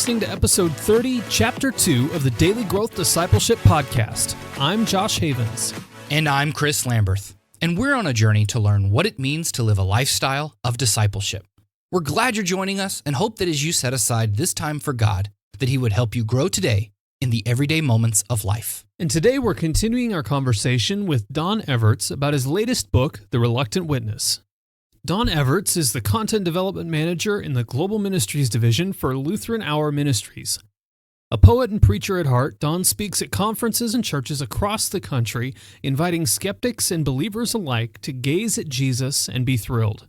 listening to episode 30, chapter 2 of the Daily Growth Discipleship Podcast. I'm Josh Havens. And I'm Chris Lamberth. And we're on a journey to learn what it means to live a lifestyle of discipleship. We're glad you're joining us and hope that as you set aside this time for God, that He would help you grow today in the everyday moments of life. And today we're continuing our conversation with Don Everts about his latest book, The Reluctant Witness. Don Everts is the Content Development Manager in the Global Ministries Division for Lutheran Hour Ministries. A poet and preacher at heart, Don speaks at conferences and churches across the country, inviting skeptics and believers alike to gaze at Jesus and be thrilled.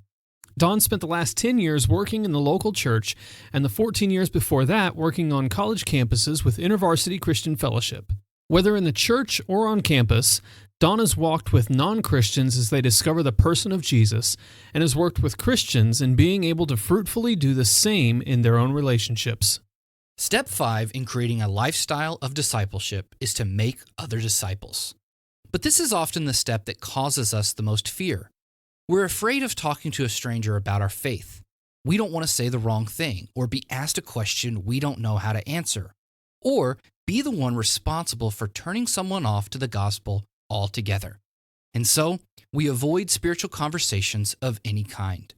Don spent the last 10 years working in the local church and the 14 years before that working on college campuses with InterVarsity Christian Fellowship. Whether in the church or on campus, Don has walked with non-Christians as they discover the person of Jesus and has worked with Christians in being able to fruitfully do the same in their own relationships. Step 5 in creating a lifestyle of discipleship is to make other disciples. But this is often the step that causes us the most fear. We're afraid of talking to a stranger about our faith. We don't want to say the wrong thing or be asked a question we don't know how to answer, or be the one responsible for turning someone off to the gospel altogether. And so, we avoid spiritual conversations of any kind.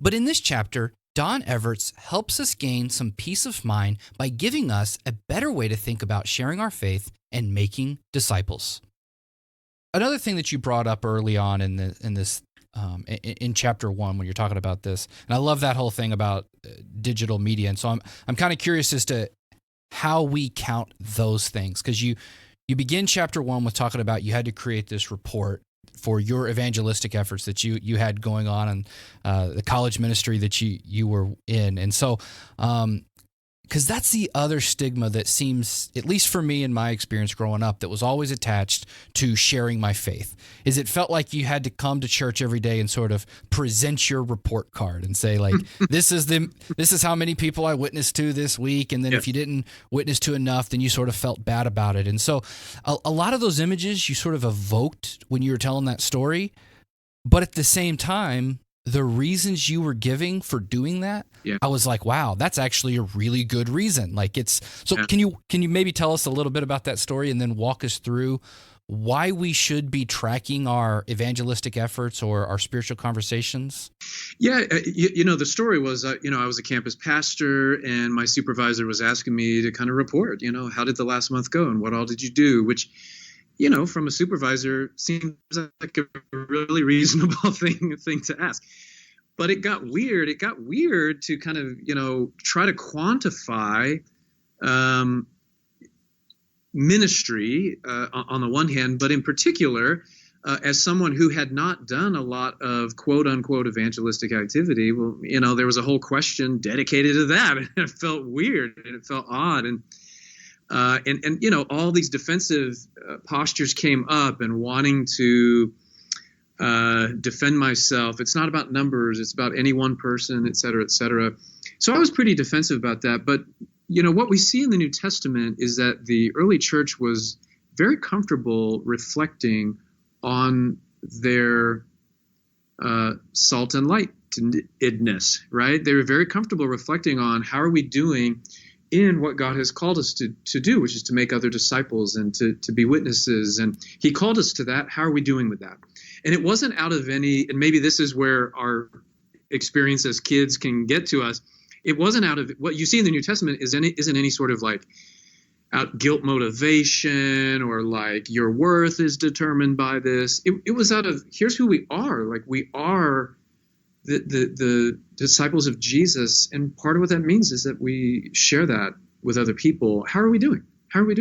But in this chapter, Don Everts helps us gain some peace of mind by giving us a better way to think about sharing our faith and making disciples. Another thing that you brought up early on in chapter 1 when you're talking about this, and I love that whole thing about digital media, and so I'm kind of curious as to how we count those things, because you begin chapter 1 with talking about you had to create this report for your evangelistic efforts that you had going on and the college ministry that you were in. And so, because that's the other stigma that seems, at least for me in my experience growing up, that was always attached to sharing my faith, is it felt like you had to come to church every day and sort of present your report card and say, like, this is how many people I witnessed to this week, and then if you didn't witness to enough, then you sort of felt bad about it. And so a lot of those images you sort of evoked when you were telling that story, but at the same time, the reasons you were giving for doing that, I was like, wow, that's actually a really good reason. Like can you maybe tell us a little bit about that story and then walk us through why we should be tracking our evangelistic efforts or our spiritual conversations? Yeah, the story was, I was a campus pastor and my supervisor was asking me to kind of report, how did the last month go and what all did you do, which, from a supervisor seems like a really reasonable thing to ask. But it got weird. It got weird to kind of, try to quantify ministry on the one hand, but in particular, as someone who had not done a lot of quote unquote evangelistic activity, well, there was a whole question dedicated to that, and it felt weird and it felt odd, and all these defensive postures came up and wanting to defend myself. It's not about numbers. It's about any one person, et cetera, et cetera. So I was pretty defensive about that. But, what we see in the New Testament is that the early church was very comfortable reflecting on their salt and lightedness, right? They were very comfortable reflecting on how are we doing in what God has called us to do, which is to make other disciples and to be witnesses. And He called us to that. How are we doing with that? And it wasn't out of any, and maybe this is where our experience as kids can get to us. It wasn't out of, what you see in the New Testament isn't any sort of like guilt motivation or like your worth is determined by this. It was out of, here's who we are. Like, we are the disciples of Jesus, and part of what that means is that we share that with other people. How are we doing? And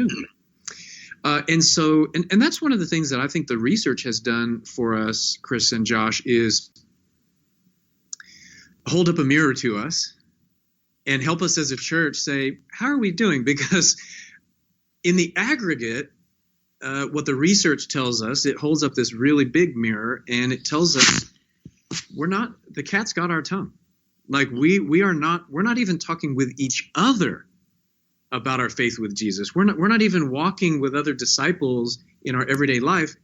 that's one of the things that I think the research has done for us, Chris and Josh, is hold up a mirror to us and help us as a church say, how are we doing? Because in the aggregate, what the research tells us, it holds up this really big mirror and it tells us the cat's got our tongue. Like we're not even talking with each other about our faith with Jesus. We're not even walking with other disciples in our everyday life.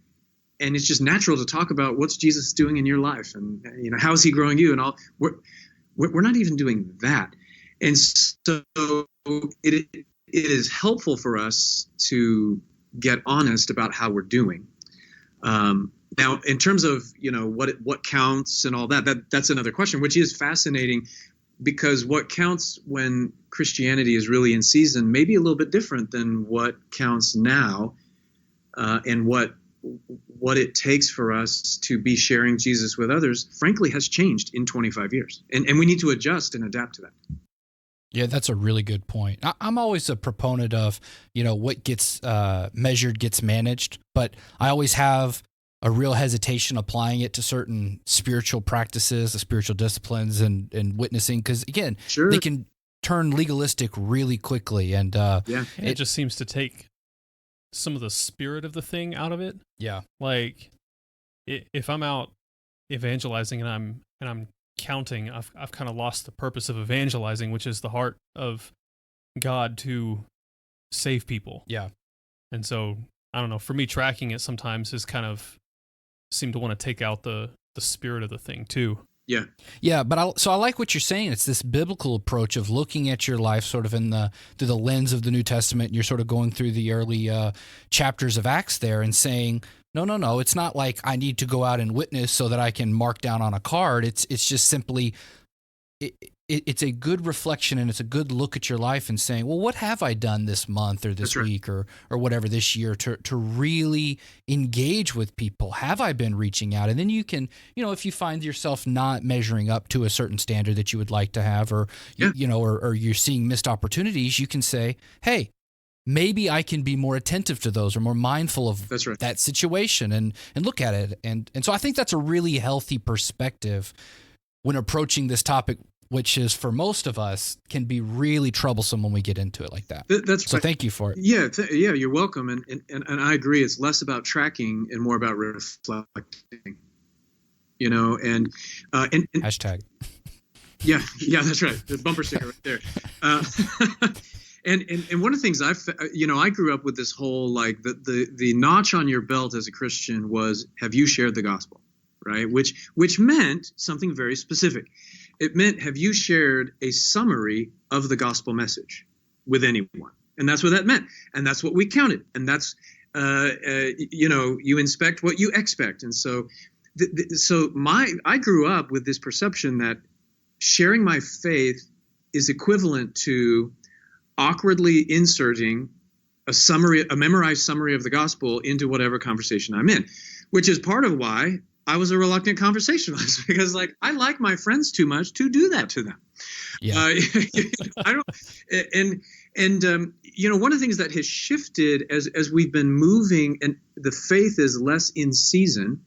And it's just natural to talk about what's Jesus doing in your life and, how is He growing you and all. We're not even doing that. And so it is helpful for us to get honest about how we're doing. Now, in terms of what counts and all that's another question, which is fascinating, because what counts when Christianity is really in season may be a little bit different than what counts now, and what it takes for us to be sharing Jesus with others, frankly, has changed in 25 years, and we need to adjust and adapt to that. Yeah, that's a really good point. I'm always a proponent of, what gets measured gets managed, but I always have a real hesitation applying it to certain spiritual practices, the spiritual disciplines and witnessing, because again, Sure. they can turn legalistic really quickly. And it just seems to take some of the spirit of the thing out of it. Yeah. Like if I'm out evangelizing and I'm counting, I've kind of lost the purpose of evangelizing, which is the heart of God to save people. Yeah. And so, I don't know, for me, tracking it sometimes is kind of seem to want to take out the spirit of the thing too. Yeah. Yeah, but I like what you're saying. It's this biblical approach of looking at your life sort of through the lens of the New Testament, and you're sort of going through the early chapters of Acts there and saying, no, it's not like I need to go out and witness so that I can mark down on a card. It's just simply it's a good reflection, and it's a good look at your life and saying, well, what have I done this month or this week or whatever this year to really engage with people? Have I been reaching out? And then you can, if you find yourself not measuring up to a certain standard that you would like to have, or, or you're seeing missed opportunities, you can say, hey, maybe I can be more attentive to those or more mindful of that situation and look at it. And so I think that's a really healthy perspective when approaching this topic, which is for most of us can be really troublesome when we get into it like that. That's so right. Thank you for it. Yeah, you're welcome. And I agree. It's less about tracking and more about reflecting. And hashtag. Yeah, that's right. The bumper sticker right there. And one of the things I grew up with this whole like the notch on your belt as a Christian was, have you shared the gospel, right? Which meant something very specific. It meant, have you shared a summary of the gospel message with anyone? And that's what that meant. And that's what we counted. And that's, you inspect what you expect. And so, I grew up with this perception that sharing my faith is equivalent to awkwardly inserting a memorized summary of the gospel into whatever conversation I'm in, which is part of why I was a reluctant conversationalist, because I like my friends too much to do that to them. Yeah. I don't. One of the things that has shifted as we've been moving and the faith is less in season,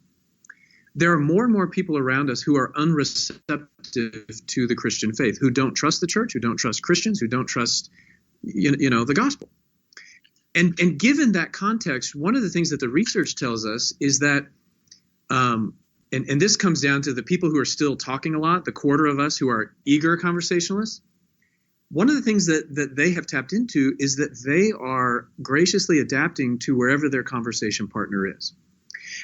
there are more and more people around us who are unreceptive to the Christian faith, who don't trust the church, who don't trust Christians, who don't trust, the gospel. And given that context, one of the things that the research tells us is that, and this comes down to the people who are still talking a lot, the quarter of us who are eager conversationalists. One of the things that they have tapped into is that they are graciously adapting to wherever their conversation partner is.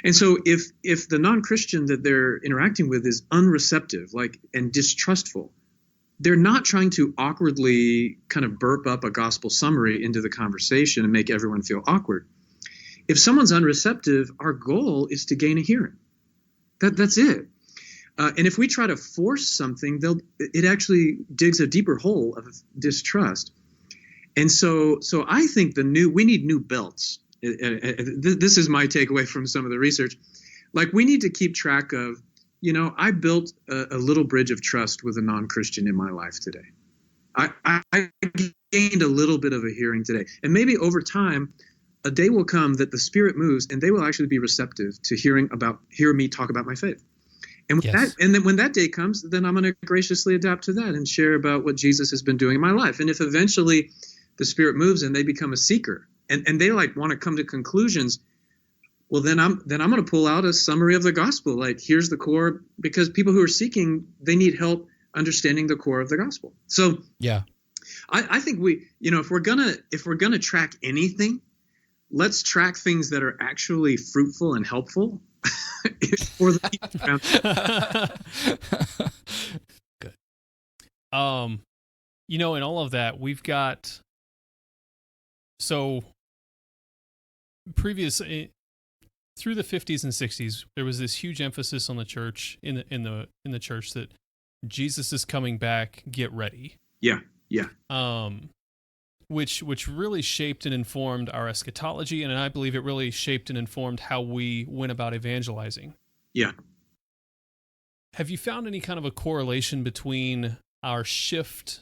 And so if the non-Christian that they're interacting with is unreceptive, and distrustful, they're not trying to awkwardly kind of burp up a gospel summary into the conversation and make everyone feel awkward. If someone's unreceptive, our goal is to gain a hearing. That's it. And if we try to force something, it actually digs a deeper hole of distrust. And so I think we need new belts. This is my takeaway from some of the research. We need to keep track of, I built a little bridge of trust with a non-Christian in my life today. I gained a little bit of a hearing today. And maybe over time, a day will come that the Spirit moves and they will actually be receptive to hear me talk about my faith. And then when that day comes, then I'm going to graciously adapt to that and share about what Jesus has been doing in my life. And if eventually the Spirit moves and they become a seeker and they want to come to conclusions, well, then I'm going to pull out a summary of the gospel. Here's the core, because people who are seeking, they need help understanding the core of the gospel. So yeah, I think if we're gonna track anything, let's track things that are actually fruitful and helpful for the people around. Good. in all of that, we've got so previous through the 50s and 60s, there was this huge emphasis on the church in the church that Jesus is coming back, get ready. Yeah. Which really shaped and informed our eschatology, and I believe it really shaped and informed how we went about evangelizing. Yeah. Have you found any kind of a correlation between our shift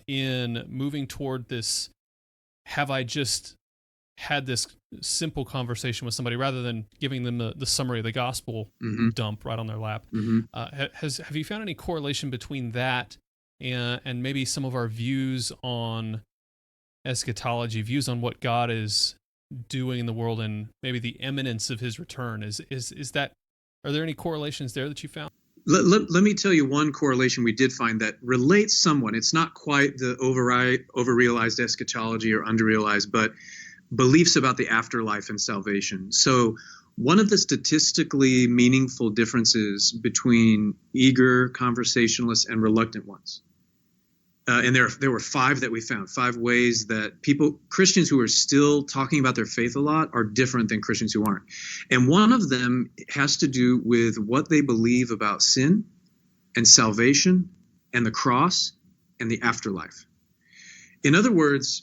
in moving toward this, have I just had this simple conversation with somebody rather than giving them the summary of the gospel dump right on their lap? Have you found any correlation between that and maybe some of our views on eschatology, views on what God is doing in the world and maybe the imminence of his return? Is that, are there any correlations there that you found? Let me tell you one correlation we did find that relates somewhat. It's not quite the overrealized eschatology or underrealized, but beliefs about the afterlife and salvation. So one of the statistically meaningful differences between eager conversationalists and reluctant ones, and there were 5 that we found, 5 ways that Christians who are still talking about their faith a lot are different than Christians who aren't. And one of them has to do with what they believe about sin and salvation and the cross and the afterlife. In other words,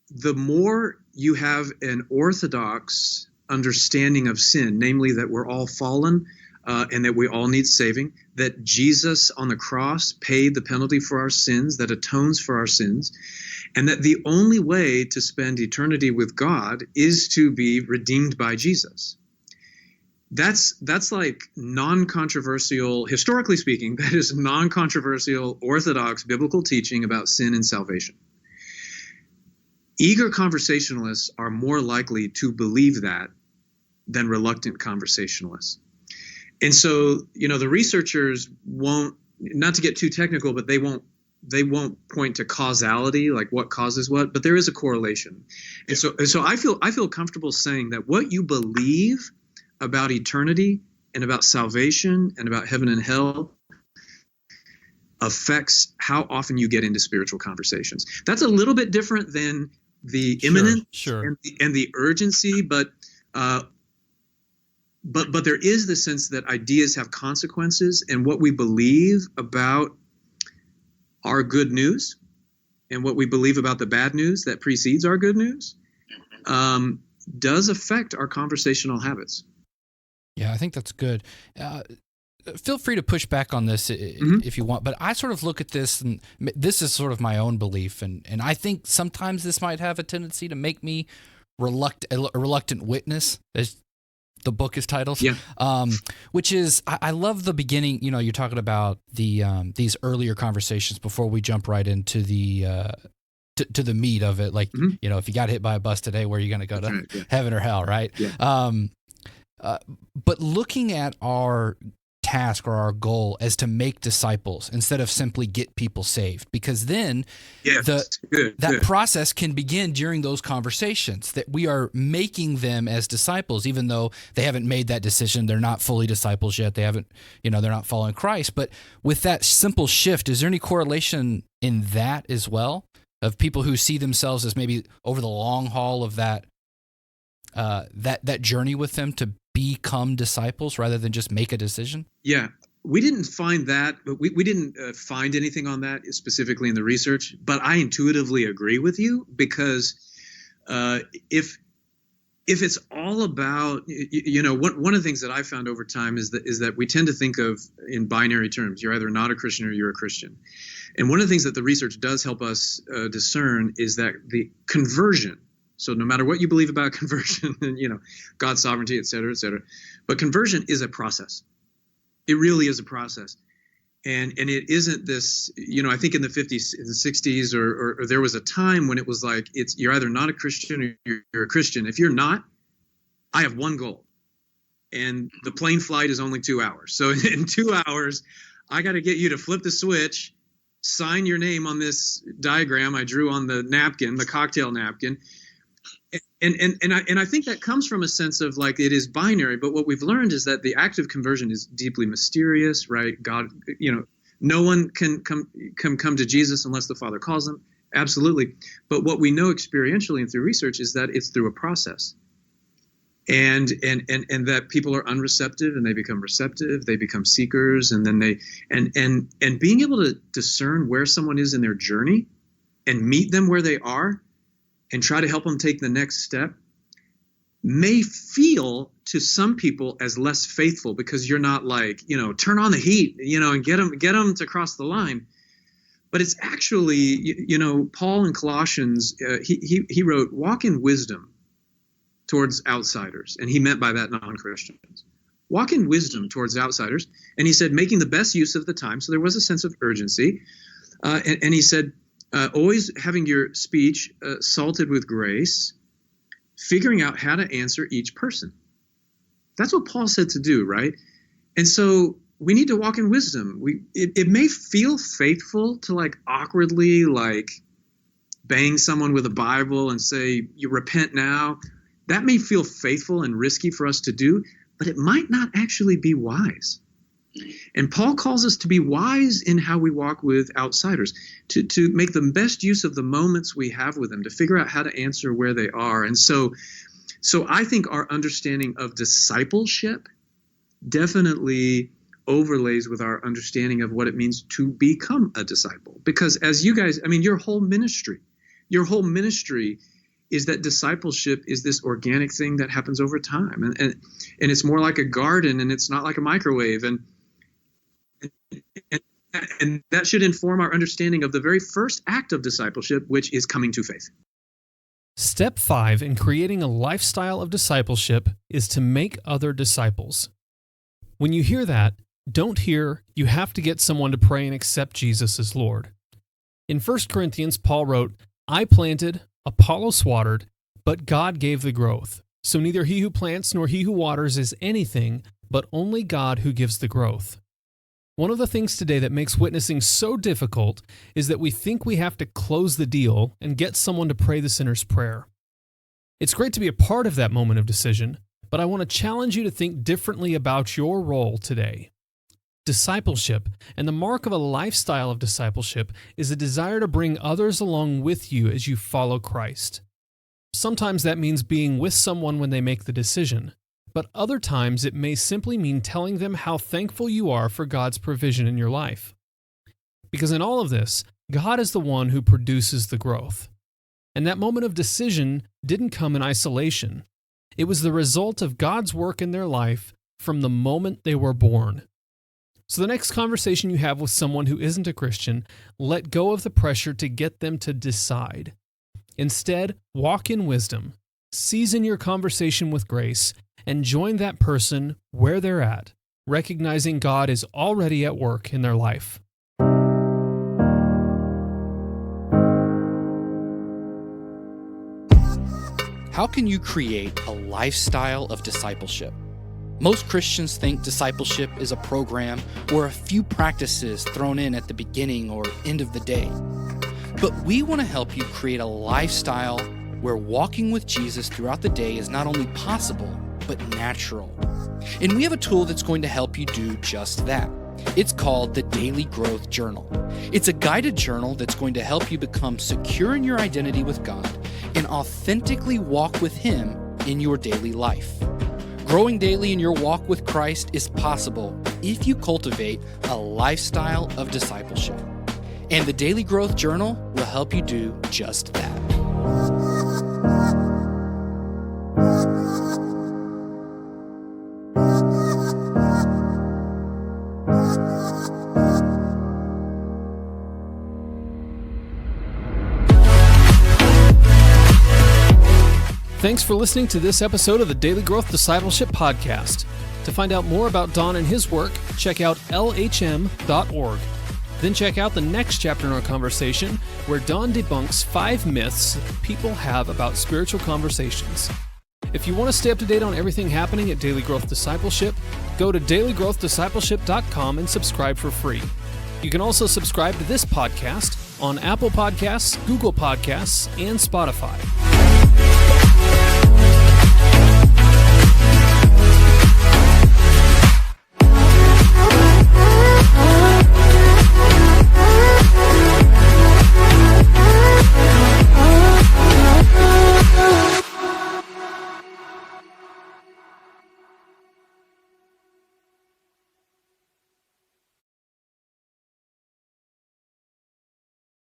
the more you have an orthodox understanding of sin, namely that we're all fallen, and that we all need saving, that Jesus on the cross paid the penalty for our sins, that atones for our sins, and that the only way to spend eternity with God is to be redeemed by Jesus. That's like non-controversial, historically speaking, that is non-controversial orthodox biblical teaching about sin and salvation. Eager conversationalists are more likely to believe that than reluctant conversationalists. And so, the researchers won't, not to get too technical, but they won't point to causality, like what causes what, but there is a correlation. And so I feel comfortable saying that what you believe about eternity and about salvation and about heaven and hell affects how often you get into spiritual conversations. That's a little bit different than the imminent and the urgency, but there is the sense that ideas have consequences, and what we believe about our good news and what we believe about the bad news that precedes our good news does affect our conversational habits. Yeah, I think that's good. Feel free to push back on this if you want, but I sort of look at this, and this is sort of my own belief, and I think sometimes this might have a tendency to make me a reluctant witness, as the book is titled. Yeah. Which is, I love the beginning. You're talking about these earlier conversations before we jump right into the to the meat of it. Like, if you got hit by a bus today, where are you going to go to, heaven or hell, right? Yeah. But looking at our task or our goal as to make disciples instead of simply get people saved, because then that process can begin during those conversations, that we are making them as disciples, even though they haven't made that decision. They're not fully disciples yet. They haven't, they're not following Christ. But with that simple shift, is there any correlation in that as well, of people who see themselves as maybe over the long haul of that journey with them to become disciples rather than just make a decision? Yeah, we didn't find that, but we didn't find anything on that specifically in the research. But I intuitively agree with you, because if it's all about, one of the things that I found over time is that we tend to think of in binary terms. You're either not a Christian or you're a Christian. And one of the things that the research does help us discern is that the conversion. So no matter what you believe about conversion and, God's sovereignty, et cetera, but conversion is a process. It really is a process. And it isn't this, I think in the 50s, in the 60s, or there was a time when it was like, you're either not a Christian or you're a Christian. If you're not, I have one goal. And the plane flight is only 2 hours. So in 2 hours, I got to get you to flip the switch, sign your name on this diagram I drew on the napkin, the cocktail napkin. And I think that comes from a sense of like it is binary, but what we've learned is that the act of conversion is deeply mysterious, right? God, No one can come to Jesus unless the Father calls them. Absolutely. But what we know experientially and through research is that it's through a process. And that people are unreceptive and they become receptive, they become seekers, and then and being able to discern where someone is in their journey and meet them where they are and try to help them take the next step may feel to some people as less faithful, because you're not like, turn on the heat, and get them to cross the line. But it's actually, Paul in Colossians, he wrote, walk in wisdom towards outsiders. And he meant by that non-Christians. Walk in wisdom towards outsiders. And he said, making the best use of the time. So there was a sense of urgency. And he said, always having your speech salted with grace, figuring out how to answer each person. That's what Paul said to do, right? And so we need to walk in wisdom. It may feel faithful to like awkwardly like bang someone with a Bible and say, you repent now. That may feel faithful and risky for us to do, but it might not actually be wise. And Paul calls us to be wise in how we walk with outsiders, to make the best use of the moments we have with them, to figure out how to answer where they are. And so I think our understanding of discipleship definitely overlays with our understanding of what it means to become a disciple. Because as you guys, your whole ministry is that discipleship is this organic thing that happens over time. And it's more like a garden, and it's not like a microwave. And that should inform our understanding of the very first act of discipleship, which is coming to faith. Step 5 in creating a lifestyle of discipleship is to make other disciples. When you hear that, don't hear you have to get someone to pray and accept Jesus as Lord. In 1 Corinthians, Paul wrote, I planted, Apollos watered, but God gave the growth. So neither he who plants nor he who waters is anything, but only God who gives the growth. One of the things today that makes witnessing so difficult is that we think we have to close the deal and get someone to pray the sinner's prayer. It's great to be a part of that moment of decision, but I want to challenge you to think differently about your role today. Discipleship, and the mark of a lifestyle of discipleship, is a desire to bring others along with you as you follow Christ. Sometimes that means being with someone when they make the decision, but other times it may simply mean telling them how thankful you are for God's provision in your life. Because in all of this, God is the one who produces the growth. And that moment of decision didn't come in isolation. It was the result of God's work in their life from the moment they were born. So the next conversation you have with someone who isn't a Christian, let go of the pressure to get them to decide. Instead, walk in wisdom, season your conversation with grace, and join that person where they're at, recognizing God is already at work in their life. How can you create a lifestyle of discipleship? Most Christians think discipleship is a program or a few practices thrown in at the beginning or end of the day. But we want to help you create a lifestyle where walking with Jesus throughout the day is not only possible, but natural. And we have a tool that's going to help you do just that. It's called the Daily Growth Journal. It's a guided journal that's going to help you become secure in your identity with God and authentically walk with Him in your daily life. Growing daily in your walk with Christ is possible if you cultivate a lifestyle of discipleship. And the Daily Growth Journal will help you do just that. Thanks for listening to this episode of the Daily Growth Discipleship Podcast. To find out more about Don and his work, check out lhm.org. Then check out the next chapter in our conversation, where Don debunks 5 myths people have about spiritual conversations. If you want to stay up to date on everything happening at Daily Growth Discipleship, go to dailygrowthdiscipleship.com and subscribe for free. You can also subscribe to this podcast on Apple Podcasts, Google Podcasts, and Spotify.